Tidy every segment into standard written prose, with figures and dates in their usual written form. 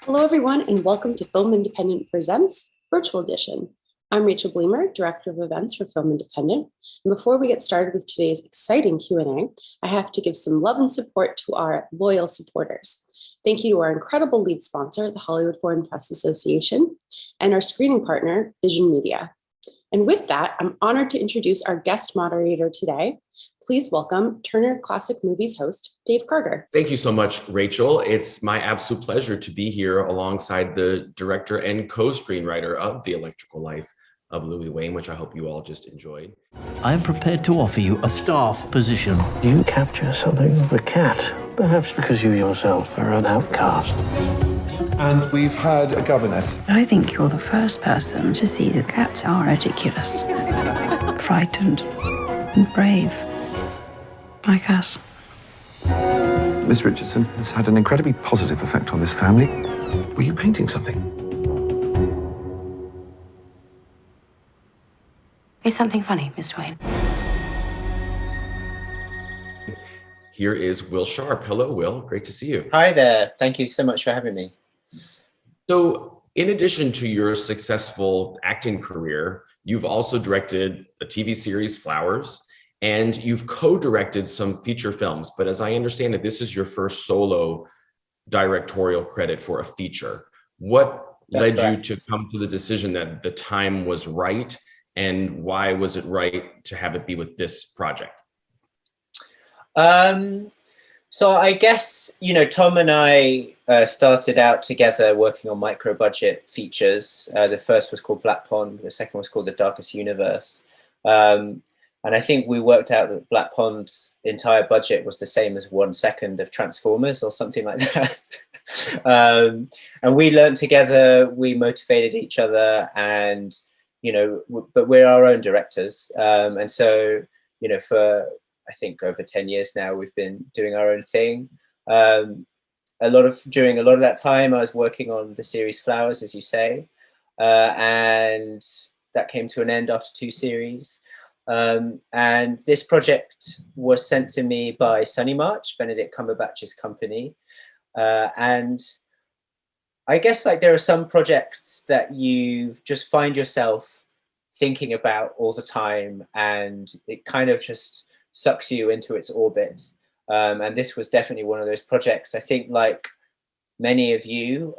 Hello, everyone, and welcome to Film Independent Presents Virtual Edition. I'm Rachel Bleemer, Director of Events for Film Independent. And before we get started with today's exciting Q&A, I have to give some love and support to our loyal supporters. Thank you to our incredible lead sponsor, the Hollywood Foreign Press Association, and our screening partner, Vision Media. And with that, I'm honored to introduce our guest moderator today. Please welcome Turner Classic Movies host, Dave Karger. Thank you so much, Rachel. It's my absolute pleasure to be here alongside the director and co-screenwriter of The Electrical Life of Louis Wain, which I hope you all just enjoyed. I am prepared to offer you a staff position. You capture something of the cat, perhaps because you yourself are an outcast. And we've had a governess. I think you're the first person to see that cats are ridiculous, frightened, and brave, like us. Miss Richardson has had an incredibly positive effect on this family. Were you painting something? It's something funny, Miss Wain. Here is Will Sharpe. Hello, Will. Great to see you. Hi there. Thank you so much for having me. So, in addition to your successful acting career, you've also directed a TV series, Flowers, and you've co-directed some feature films. But as I understand it, this is your first solo directorial credit for a feature. What led you to come to the decision that the time was right, and why was it right to have it be with this project? So I guess, Tom and I started out together working on micro budget features. The first was called Black Pond. The second was called The Darkest Universe. And I think we worked out that Black Pond's entire budget was the same as 1 second of Transformers or something like that. And we learned together, we motivated each other, and, but we're our own directors. And so, for I think over 10 years now, we've been doing our own thing. During a lot of that time, I was working on the series Flowers, as you say, and that came to an end after 2 series. And this project was sent to me by Sunny March, Benedict Cumberbatch's company. And I guess there are some projects that you just find yourself thinking about all the time, and it kind of just sucks you into its orbit. And this was definitely one of those projects. I think, like many of you,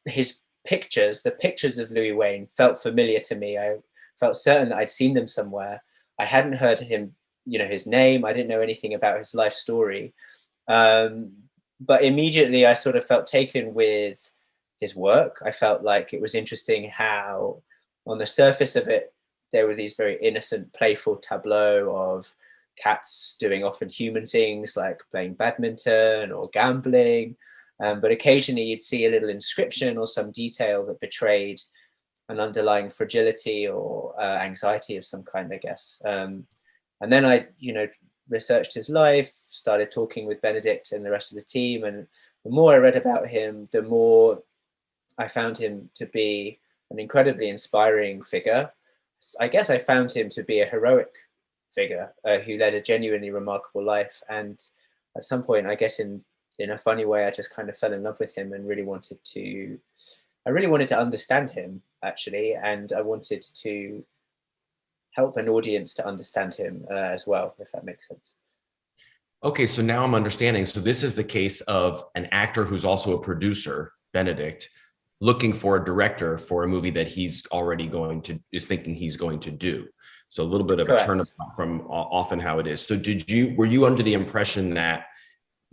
his pictures, the pictures of Louis Wain, felt familiar to me. I felt certain that I'd seen them somewhere. I hadn't heard him, his name. I didn't know anything about his life story. But immediately I sort of felt taken with his work. I felt like it was interesting how on the surface of it, there were these very innocent, playful tableaux of cats doing often human things like playing badminton or gambling. But occasionally you'd see a little inscription or some detail that betrayed an underlying fragility or anxiety of some kind, I guess. And then I, researched his life, started talking with Benedict and the rest of the team. And the more I read about him, the more I found him to be an incredibly inspiring figure. I guess I found him to be a heroic figure who led a genuinely remarkable life. And at some point, I guess in a funny way, I just kind of fell in love with him and really wanted to understand him, actually. And I wanted to help an audience to understand him as well, if that makes sense. Okay, so now I'm understanding. So this is the case of an actor who's also a producer, Benedict, looking for a director for a movie that he's already is thinking he's going to do. So a little bit of Correct. a turnabout from often how it is. So were you under the impression that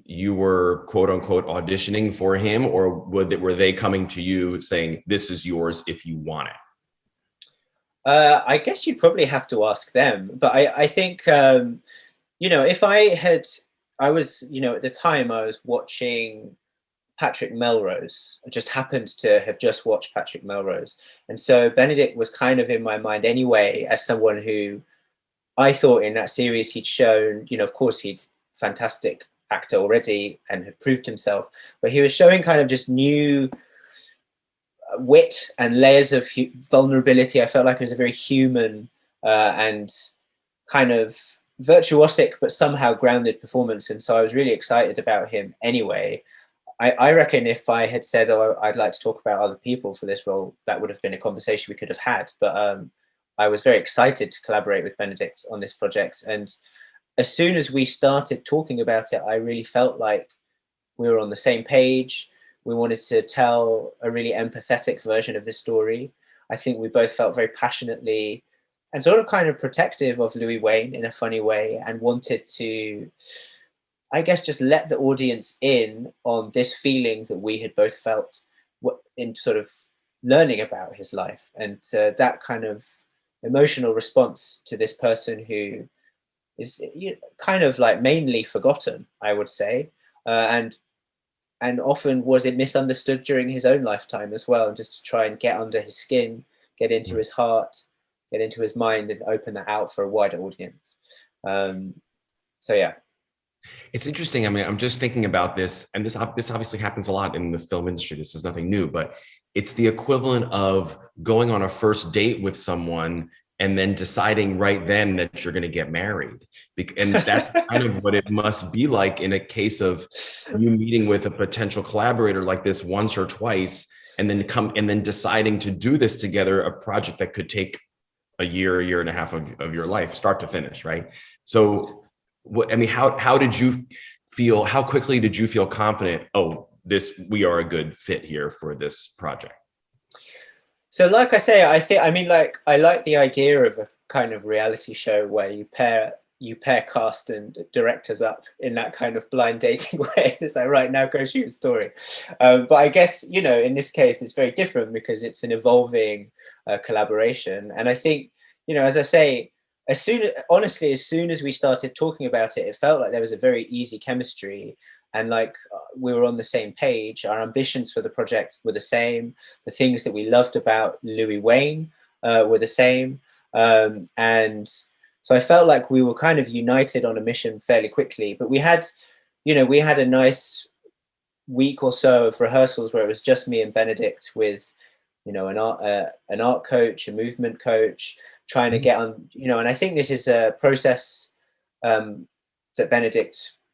you were quote unquote auditioning for him, or were they coming to you saying, this is yours if you want it? I guess you'd probably have to ask them. But I think, if I was, at the time I was watching Patrick Melrose. I just happened to have just watched Patrick Melrose. And so Benedict was kind of in my mind anyway, as someone who I thought in that series he'd shown, of course he'd fantastic actor already and had proved himself, but he was showing kind of just new wit and layers of vulnerability. I felt like it was a very human and kind of virtuosic, but somehow grounded performance. And so I was really excited about him anyway. I reckon if I had said, oh, I'd like to talk about other people for this role, that would have been a conversation we could have had. But I was very excited to collaborate with Benedict on this project. And as soon as we started talking about it, I really felt like we were on the same page. We wanted to tell a really empathetic version of the story. I think we both felt very passionately and sort of kind of protective of Louis Wain in a funny way, and wanted to, I guess, just let the audience in on this feeling that we had both felt in sort of learning about his life, and that kind of emotional response to this person who is kind of like mainly forgotten, I would say, and often was it misunderstood during his own lifetime as well, and just to try and get under his skin, get into his heart, get into his mind, and open that out for a wider audience. So yeah. It's interesting. I mean, I'm just thinking about this, and this obviously happens a lot in the film industry. This is nothing new, but it's the equivalent of going on a first date with someone and then deciding right then that you're going to get married. And that's kind of what it must be like in a case of you meeting with a potential collaborator like this once or twice, and then deciding to do this together, a project that could take a year and a half of your life, start to finish, right? So, I mean, how did you feel? How quickly did you feel confident? Oh, we are a good fit here for this project. So, like I say, I like the idea of a kind of reality show where you pair cast and directors up in that kind of blind dating way. It's like, right, now go shoot a story. But I guess, in this case, it's very different because it's an evolving collaboration. And I think, as I say, as soon as we started talking about it, it felt like there was a very easy chemistry, and like we were on the same page. Our ambitions for the project were the same. The things that we loved about Louis Wain were the same. And so I felt like we were kind of united on a mission fairly quickly. But we had a nice week or so of rehearsals where it was just me and Benedict with, an art coach, a movement coach, trying to get on, and I think this is a process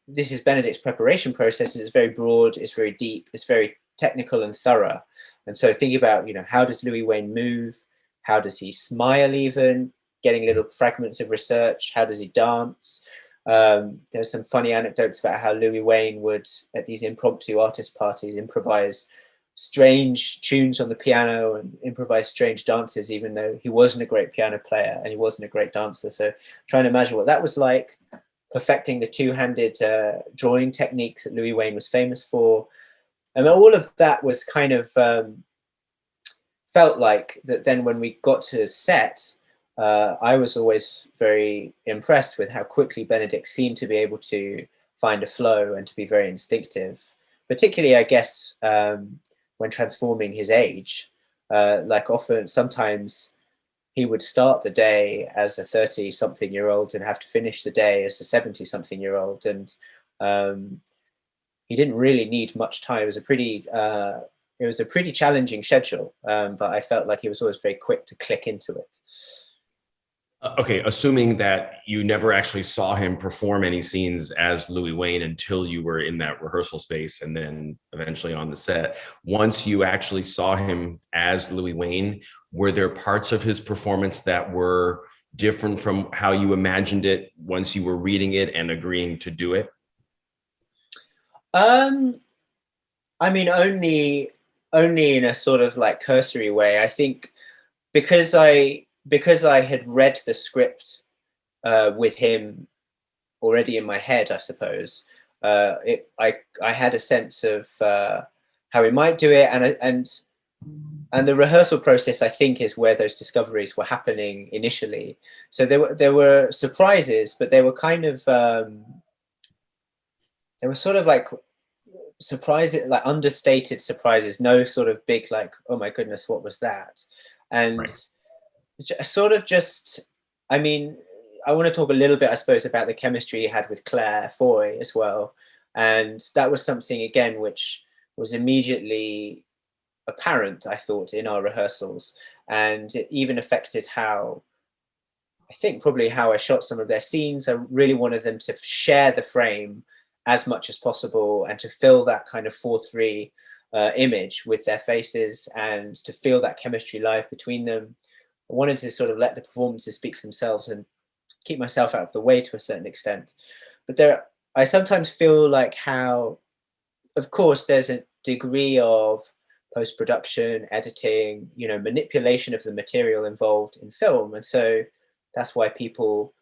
this is Benedict's preparation process. It's very broad, it's very deep, it's very technical and thorough. And so thinking about, how does Louis Wain move? How does he smile even? Getting little fragments of research. How does he dance? There's some funny anecdotes about how Louis Wain would, at these impromptu artist parties, improvise strange tunes on the piano and improvise strange dances, even though he wasn't a great piano player and he wasn't a great dancer. So trying to imagine what that was like, perfecting the two-handed drawing technique that Louis Wain was famous for. And all of that was kind of felt like that. Then when we got to set, I was always very impressed with how quickly Benedict seemed to be able to find a flow and to be very instinctive, particularly, I guess, when transforming his age. Like sometimes he would start the day as a 30-something-year-old and have to finish the day as a 70-something-year-old. And he didn't really need much time. It was a pretty challenging schedule, but I felt like he was always very quick to click into it. Okay, assuming that you never actually saw him perform any scenes as Louis Wain until you were in that rehearsal space and then eventually on the set. Once you actually saw him as Louis Wain, were there parts of his performance that were different from how you imagined it once you were reading it and agreeing to do it? I mean, only in a sort of like cursory way. I think because I had read the script with him already in my head, I suppose, I had a sense of how he might do it, and the rehearsal process, I think, is where those discoveries were happening initially. So there were surprises, but they were kind of they were sort of like surprises, like understated surprises. No sort of big like, oh my goodness, what was that? And right. Sort of just, I mean, I want to talk a little bit, I suppose, about the chemistry he had with Claire Foy as well. And that was something, again, which was immediately apparent, I thought, in our rehearsals. And it even affected how I shot some of their scenes. I really wanted them to share the frame as much as possible and to fill that kind of 4:3 image with their faces and to feel that chemistry live between them. I wanted to sort of let the performances speak for themselves and keep myself out of the way to a certain extent. But I sometimes feel like how, of course, there's a degree of post-production, editing, manipulation of the material involved in film. And so that's why people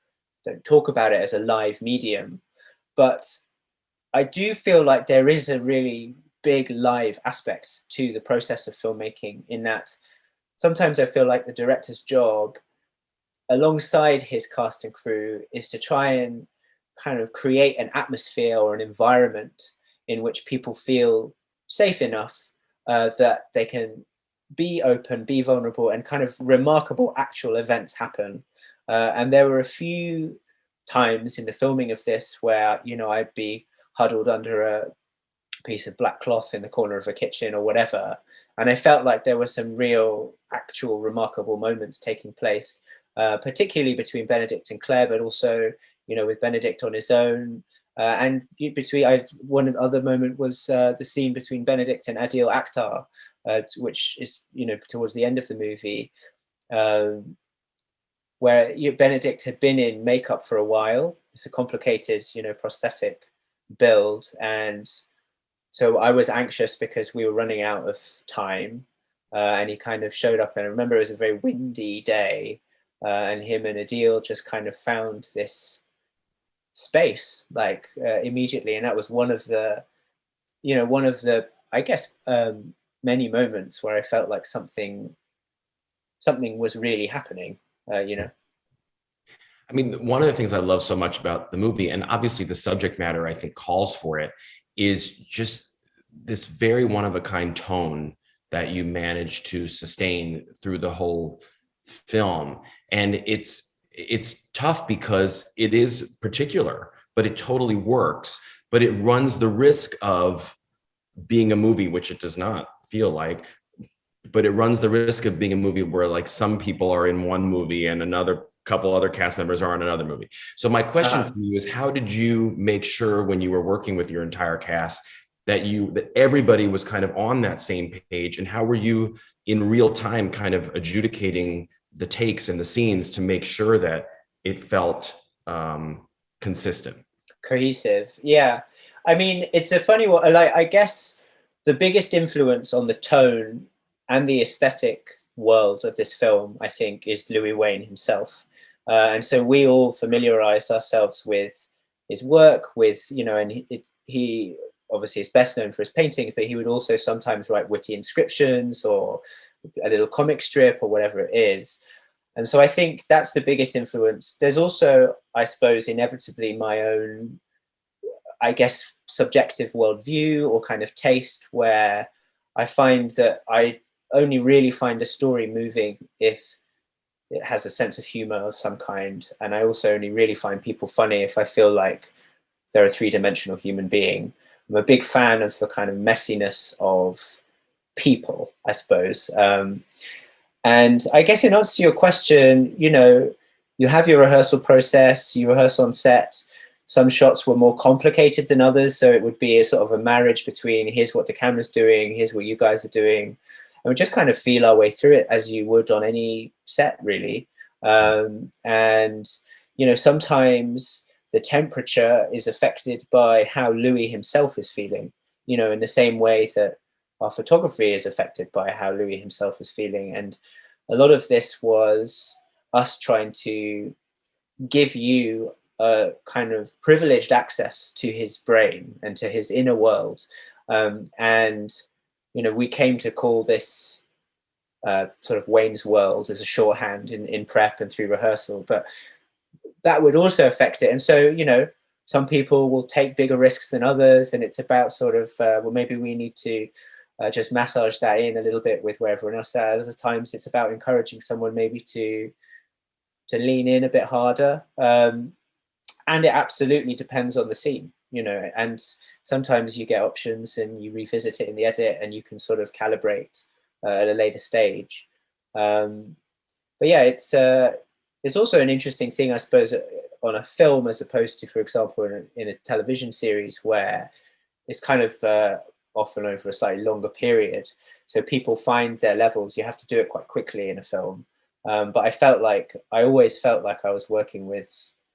don't talk about it as a live medium. But I do feel like there is a really big live aspect to the process of filmmaking, in that sometimes I feel like the director's job, alongside his cast and crew, is to try and kind of create an atmosphere or an environment in which people feel safe enough that they can be open, be vulnerable, and kind of remarkable actual events happen. And there were a few times in the filming of this where, I'd be huddled under a piece of black cloth in the corner of a kitchen or whatever. And I felt like there were some real, actual, remarkable moments taking place, particularly between Benedict and Claire, but also, with Benedict on his own. And one other moment was the scene between Benedict and Adil Akhtar, which is, towards the end of the movie, where Benedict had been in makeup for a while. It's a complicated, prosthetic build. And so I was anxious because we were running out of time, and he kind of showed up. And I remember it was a very windy day, and him and Adil just kind of found this space immediately. And that was one of the I guess many moments where I felt like something was really happening. I mean, one of the things I love so much about the movie, and obviously the subject matter I think calls for it, is just this very one-of-a-kind tone that you manage to sustain through the whole film. And it's tough because it is particular, but it totally works. But it runs the risk of being a movie, which it does not feel like, but it runs the risk of being a movie where like some people are in one movie and another couple other cast members are in another movie. So my question for you is, how did you make sure when you were working with your entire cast that everybody was kind of on that same page, and how were you in real time kind of adjudicating the takes and the scenes to make sure that it felt consistent, cohesive? Yeah, I mean, it's a funny one. Like, I guess the biggest influence on the tone and the aesthetic world of this film, I think, is Louis Wain himself. And so we all familiarized ourselves with his work, and he obviously is best known for his paintings, but he would also sometimes write witty inscriptions or a little comic strip or whatever it is. And so I think that's the biggest influence. There's also, I suppose, inevitably my own, I guess, subjective worldview or kind of taste, where I find that I only really find a story moving if it has a sense of humor of some kind. And I also only really find people funny if I feel like they're a three-dimensional human being. I'm a big fan of the kind of messiness of people, I suppose. And I guess in answer to your question, you have your rehearsal process, you rehearse on set. Some shots were more complicated than others. So it would be a sort of a marriage between here's what the camera's doing, here's what you guys are doing. And we just kind of feel our way through it as you would on any set, really. And, sometimes the temperature is affected by how Louis himself is feeling, in the same way that our photography is affected by how Louis himself is feeling. And a lot of this was us trying to give you a kind of privileged access to his brain and to his inner world. We came to call this sort of Wain's world as a shorthand in prep and through rehearsal, but that would also affect it. And so, some people will take bigger risks than others, and it's about sort of, maybe we need to just massage that in a little bit with where everyone else is at. Other times it's about encouraging someone maybe to lean in a bit harder. And it absolutely depends on the scene, and sometimes you get options and you revisit it in the edit and you can sort of calibrate at a later stage. But yeah, it's also an interesting thing, I suppose, on a film as opposed to, for example, in a television series where it's kind of often over a slightly longer period. So people find their levels. You have to do it quite quickly in a film. But I always felt like I was working with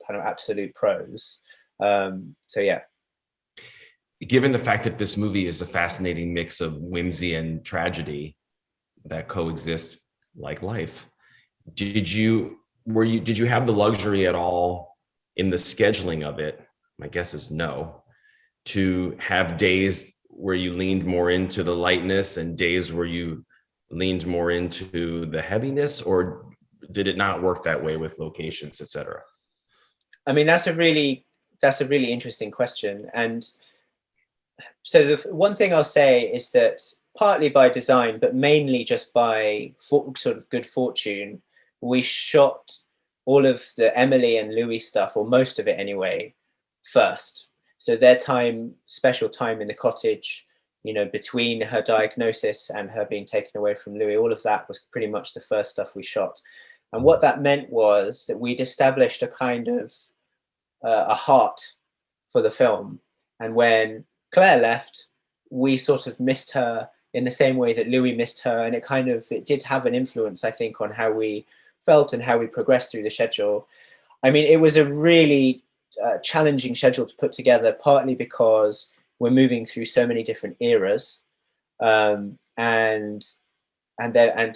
kind of absolute pros. So yeah. Given the fact that this movie is a fascinating mix of whimsy and tragedy that coexist like life, did you have the luxury at all in the scheduling of it? My guess is no, to have days where you leaned more into the lightness and days where you leaned more into the heaviness, or did it not work that way with locations, etc.? I mean, that's a really interesting question. And so the one thing I'll say is that partly by design, but mainly just by sort of good fortune, we shot all of the Emily and Louis stuff, or most of it anyway, first. So their special time in the cottage, you know, between her diagnosis and her being taken away from Louis, all of that was pretty much the first stuff we shot. And what that meant was that we'd established a kind of a heart for the film. And when Claire left, we sort of missed her in the same way that Louis missed her. And it did have an influence, I think, on how we felt and how we progressed through the schedule. I mean, it was a really challenging schedule to put together, partly because we're moving through so many different eras. And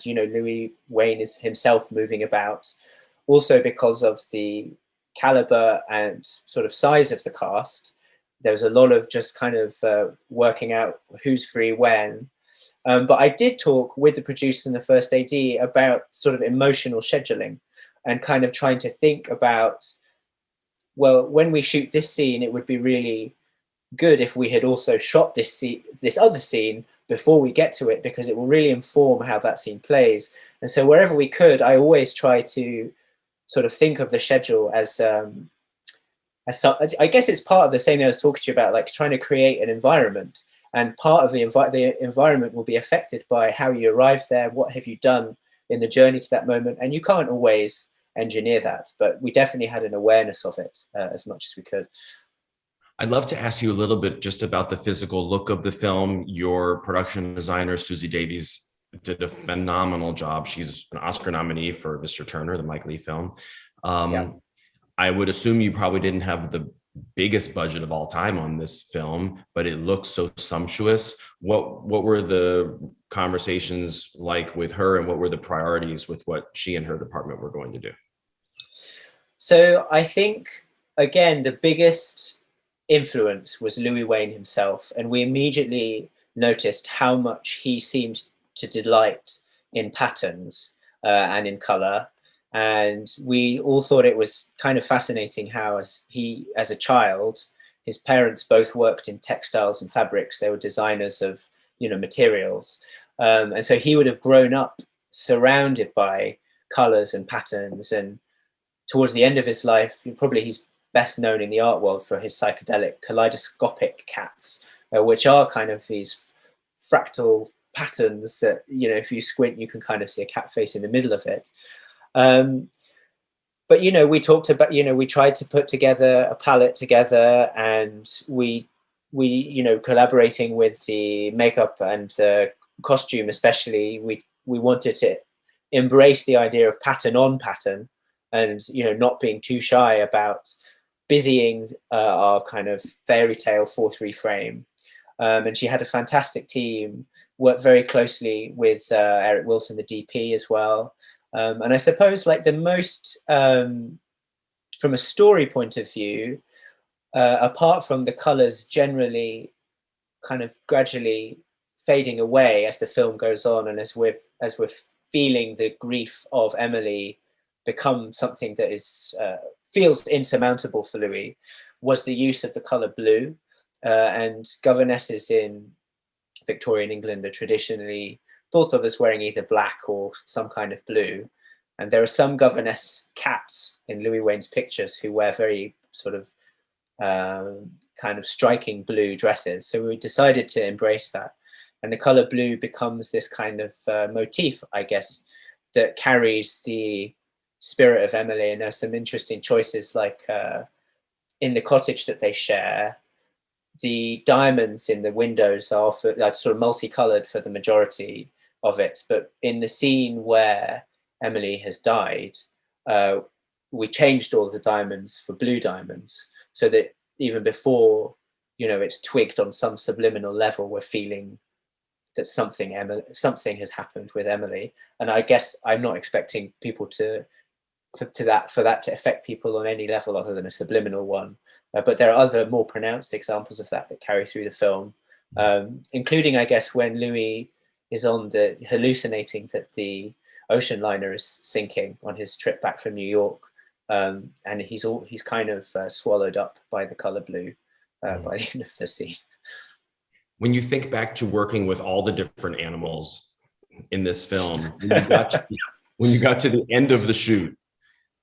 you know, Louis Wain is himself moving about, also because of the caliber and sort of size of the cast. There was a lot of just kind of working out who's free when. But I did talk with the producer and the first AD about sort of emotional scheduling and kind of trying to think about, well, when we shoot this scene, it would be really good if we had also shot this other scene before we get to it, because it will really inform how that scene plays. And so wherever we could, I always try to sort of think of the schedule as I guess it's part of the same thing I was talking to you about, like trying to create an environment, and part of the environment will be affected by how you arrive there, what have you done in the journey to that moment, and you can't always engineer that, but we definitely had an awareness of it as much as we could. I'd love to ask you a little bit just about the physical look of the film. Your production designer, Susie Davies, did a phenomenal job. She's an Oscar nominee for Mr. Turner, the Mike Leigh film. I would assume you probably didn't have the biggest budget of all time on this film, but it looks so sumptuous. What were the conversations like with her, and what were the priorities with what she and her department were going to do? So I think, again, the biggest influence was Louis Wain himself, and we immediately noticed how much he seemed to delight in patterns and in color. And we all thought it was kind of fascinating how, as a child, his parents both worked in textiles and fabrics. They were designers of, you know, materials. And so he would have grown up surrounded by colors and patterns. And towards the end of his life, he's best known in the art world for his psychedelic kaleidoscopic cats, which are kind of these fractal patterns that, you know, if you squint, you can kind of see a cat face in the middle of it. But, you know, we talked about, you know, we tried to put together a palette together, and we, you know, collaborating with the makeup and the costume, especially, we wanted to embrace the idea of pattern on pattern, and, you know, not being too shy about busying our kind of fairy tale 4:3 frame. And she had a fantastic team, worked very closely with Eric Wilson, the DP, as well. And I suppose, like, the most, from a story point of view, apart from the colors generally kind of gradually fading away as the film goes on, and as we're feeling the grief of Emily become something that is feels insurmountable for Louis, was the use of the color blue. And governesses in Victorian England are traditionally thought of as wearing either black or some kind of blue. And there are some governess cats in Louis Wain's pictures who wear very sort of kind of striking blue dresses. So we decided to embrace that. And the color blue becomes this kind of motif, I guess, that carries the spirit of Emily, and there's some interesting choices, like in the cottage that they share, the diamonds in the windows are like sort of multicolored for the majority of it, but in the scene where Emily has died, we changed all the diamonds for blue diamonds, so that even before, you know, it's twigged on some subliminal level, we're feeling that something has happened with Emily. And I guess I'm not expecting people for that to affect people on any level other than a subliminal one. But there are other more pronounced examples of that carry through the film, including, I guess, when Louis is hallucinating that the ocean liner is sinking on his trip back from New York, and he's kind of swallowed up by the color blue by the end of the scene. When you think back to working with all the different animals in this film, when you got to the end of the shoot,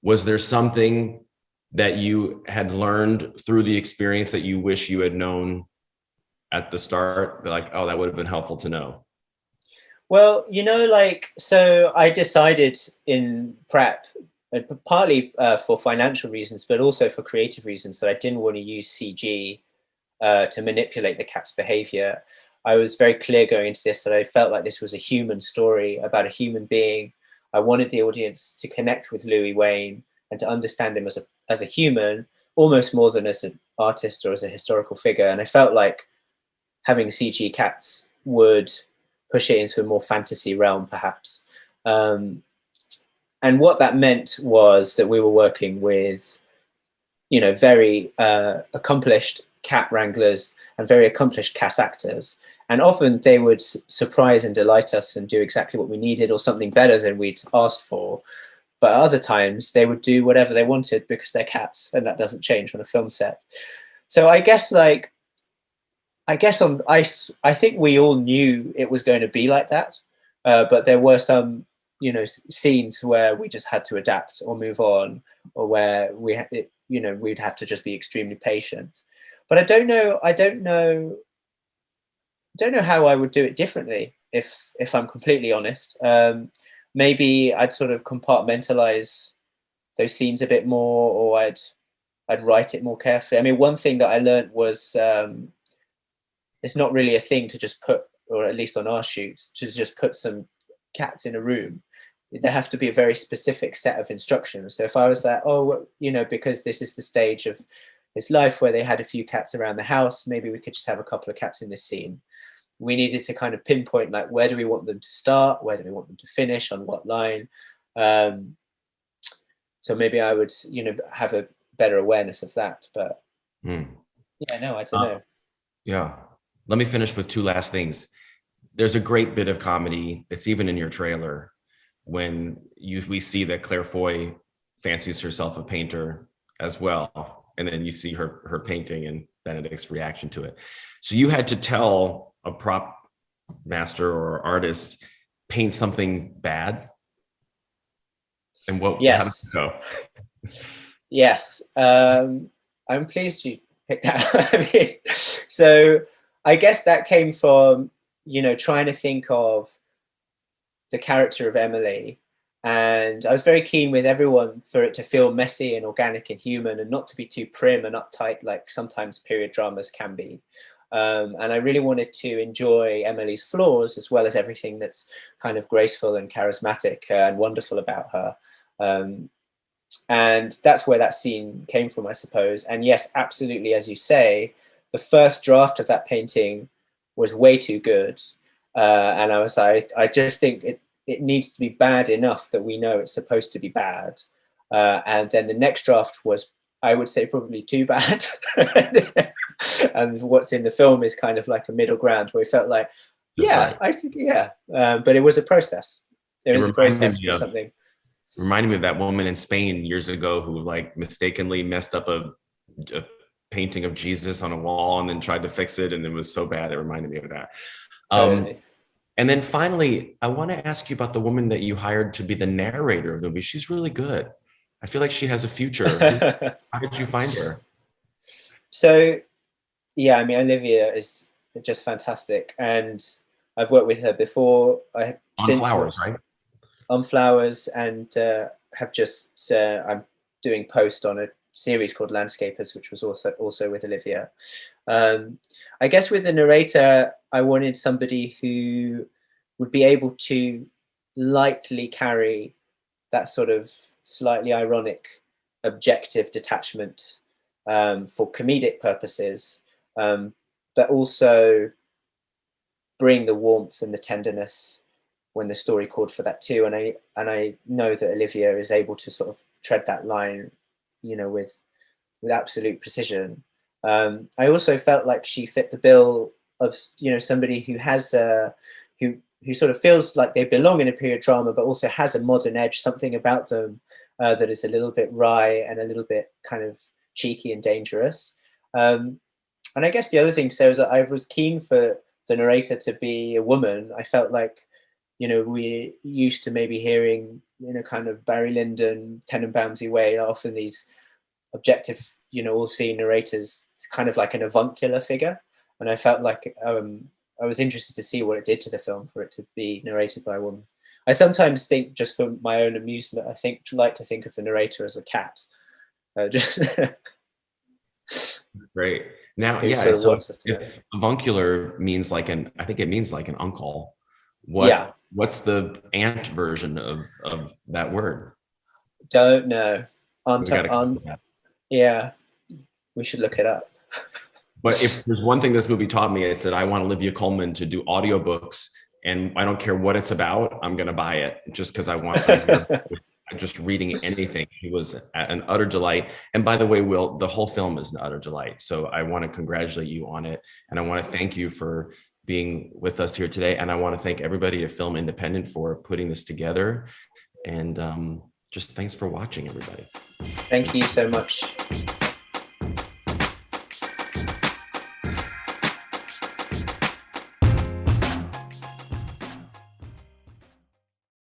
was there something that you had learned through the experience that you wish you had known at the start? Like, oh, that would have been helpful to know. Well, you know, like, so I decided in prep, partly for financial reasons, but also for creative reasons, that I didn't want to use CG to manipulate the cat's behavior. I was very clear going into this that I felt like this was a human story about a human being. I wanted the audience to connect with Louis Wain and to understand him as a human, almost more than as an artist or as a historical figure. And I felt like having CG cats would push it into a more fantasy realm, perhaps. And what that meant was that we were working with, you know, very accomplished cat wranglers and very accomplished cat actors. And often they would surprise and delight us and do exactly what we needed or something better than we'd asked for. But other times they would do whatever they wanted because they're cats, and that doesn't change on a film set. So I guess I think we all knew it was going to be like that. But there were some, you know, scenes where we just had to adapt or move on, or where we'd have to just be extremely patient. But I don't know how I would do it differently, if I'm completely honest. Maybe I'd sort of compartmentalize those scenes a bit more, or I'd write it more carefully. I mean, one thing that I learned was it's not really a thing to just put, or at least on our shoots, to just put some cats in a room. There have to be a very specific set of instructions. So if I was like, oh, you know, because this is the stage of his life where they had a few cats around the house, maybe we could just have a couple of cats in this scene. We needed to kind of pinpoint, like, where do we want them to start? Where do we want them to finish? On what line? So maybe I would, you know, have a better awareness of that. But yeah, no, I don't know. Yeah. Let me finish with two last things. There's a great bit of comedy that's even in your trailer when we see that Claire Foy fancies herself a painter as well. And then you see her painting and Benedict's reaction to it. So you had to tell a prop master or artist, paint something bad. And how did it go? Yes. I'm pleased you picked that. I mean, so I guess that came from, you know, trying to think of the character of Emily. And I was very keen with everyone for it to feel messy and organic and human, and not to be too prim and uptight like sometimes period dramas can be. And I really wanted to enjoy Emily's flaws as well as everything that's kind of graceful and charismatic and wonderful about her. And that's where that scene came from, I suppose. And yes, absolutely, as you say, the first draft of that painting was way too good. And I just think it needs to be bad enough that we know it's supposed to be bad. And then the next draft was, I would say, probably too bad. And what's in the film is kind of like a middle ground where we felt like, yeah, I think, yeah. But it was a process. There is a process for something. Reminded me of that woman in Spain years ago who like mistakenly messed up a painting of Jesus on a wall and then tried to fix it, and it was so bad. It reminded me of that. Totally. And then finally, I want to ask you about the woman that you hired to be the narrator of the movie. She's really good. I feel like she has a future. How did you find her? So, yeah, I mean, Olivia is just fantastic. And I've worked with her before. On Flowers, right? On Flowers. And have just I'm doing post on a series called Landscapers, which was also with Olivia. I guess with the narrator, I wanted somebody who would be able to lightly carry that sort of slightly ironic, objective detachment for comedic purposes, but also bring the warmth and the tenderness when the story called for that too. And I know that Olivia is able to sort of tread that line, you know, with absolute precision. I also felt like she fit the bill of, you know, somebody who has who sort of feels like they belong in a period drama, but also has a modern edge, something about them that is a little bit wry and a little bit kind of cheeky and dangerous. And I guess the other thing, Sarah, is that I was keen for the narrator to be a woman. I felt like, you know, we used to maybe hearing, in a kind of Barry Lyndon, Tenenbaumsy way, often these objective, you know, all-seeing narrators, kind of like an avuncular figure. And I felt like I was interested to see what it did to the film for it to be narrated by a woman. I sometimes think, just for my own amusement, like to think of the narrator as a cat. Great. Now, yeah, sort of so wants us to know. avuncular means like I think it means like an uncle. What's the aunt version of that word? Don't know. Yeah, we should look it up. But if there's one thing this movie taught me, it's that I want Olivia Colman to do audiobooks, and I don't care what it's about, I'm going to buy it just because I want just reading anything. She was an utter delight. And by the way, Will, the whole film is an utter delight. So I want to congratulate you on it. And I want to thank you for being with us here today. And I want to thank everybody at Film Independent for putting this together. And just thanks for watching, everybody. Thank you so much.